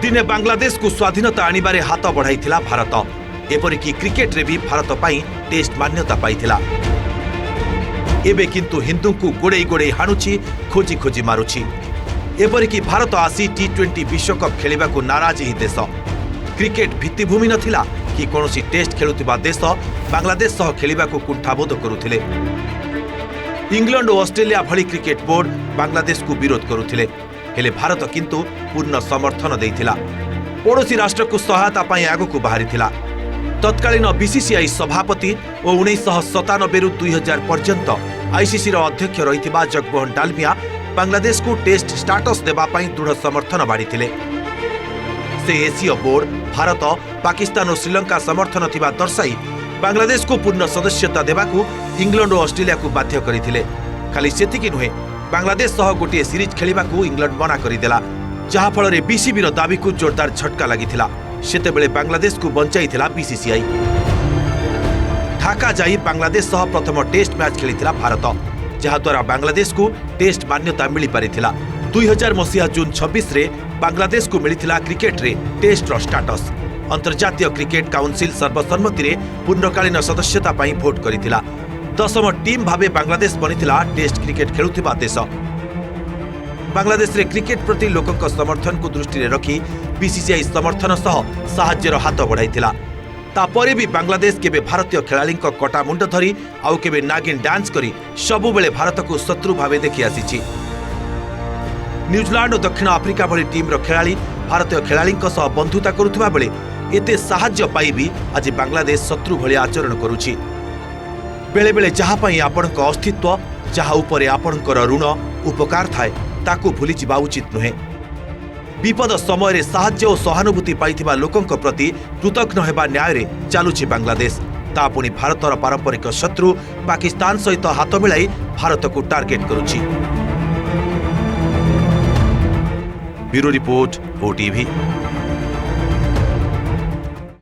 दिने बांग्लादेश को स्वाधीनता आनिबारे हाथ बढ़ाइथिला भारत। एपरिकी क्रिकेट रे भी भारत पाई टेस्ट मान्यता पाइथिला। एबे किंतु हिंदू को गोड़े गोड़े हाणुची, खोजी खोजी मारुची। एपरिकी भारत आसी टी20 विश्वकप खेलिबा को नाराज ही देश। क्रिकेट भित्तिभूमि नथिला कि कोनोसी टेस्ट खेलुतिबा देश बांग्लादेश सह खेलिबा को कुंठाबोध करुथिले। इंग्लैंड और ऑस्ट्रेलिया भली क्रिकेट बोर्ड बांग्लादेश को विरोध करुथिले, हेले भारत किंतु पूर्ण समर्थन देइथिला। पड़ोसी राष्ट्र को सहायता पाई आगकू बाहरिथिला। तत्कालीन बीसीसीआई सभापति और 1997 रु 2000 पर्यंत आईसीसी अध्यक्ष रहिथिबा जगमोहन डालमिया बांग्लादेश को टेस्ट स्टाटस देबा पाई दृढ़ समर्थन बाढ़िथिले। से एसीय बोर्ड भारत, पाकिस्तान और श्रीलंका समर्थन थिबा दर्शाई बांग्लादेश को पूर्ण सदस्यता देबाकू इंग्लैंड और ऑस्ट्रेलिया को बाध्य करिथिले। खाली सेतिकी नुहे, बांग्लादेश सह गोटे सीरीज खेलिबाकू इंग्लैंड मना करिदेला, जहा फल बीसीबी दाबी को जोरदार झटका लागिथिला। सेतेबेले बांग्लादेश को बंचाइथिला बीसीसीआई। ढाका जाई बांग्लादेश सह प्रथम टेस्ट मैच खेलिथिला भारत, जहाद्वारा बांग्लादेश को टेस्ट मान्यता मिली पारिथिला। 2000 मसीहा जून 26 रे बांग्लादेश को मिलिथिला क्रिकेट रे टेस्ट रो स्टाटस। अंतर्जातीय क्रिकेट काउंसिल सर्वसम्मति रे पूर्णकालीन सदस्यता पाई भोट करिथिला। 10म टीम भावे बांग्लादेश बनिथिला टेस्ट क्रिकेट खेलुथिबा देश। बांग्लादेश रे क्रिकेट प्रति लोकक समर्थन को दृष्टि रखी बीसीसीआई समर्थन सह साहाय्यर हाथ बढ़ाइथिला। तापरे भी बांग्लादेश केबे भारतीय खेलाड़ी कटा मुंड धरी आउ केबे नागिन डांस करी सबु बेले भारत को शत्रु भावे देखि आसीछि। न्यूजीलैंड और दक्षिण आफ्रिका भली टीम रो खेलाड़ी भारतीय खेलाड़ी सह बंधुता करुथिबा बेले एते साहाय्य पाई भी आज बांग्लादेश शत्रु भली आचरण करुछि। बेले बेले जहा पाई आपणक अस्तित्व, जहा उपरे आपणकर ऋण उपकार थाए ताकू भूली जिबा उचित नुहे। विपद समय साहाय्य और सहानुभूति पाइथिबा लोकंक प्रति कृतज्ञ हेबा न्याय रे चालुछि बांग्लादेश। ता पुणी भारतर पारंपरिक शत्रु पाकिस्तान सहित हाथ मिलाई भारत को टार्गेट करुछि। Bureau report, OTV.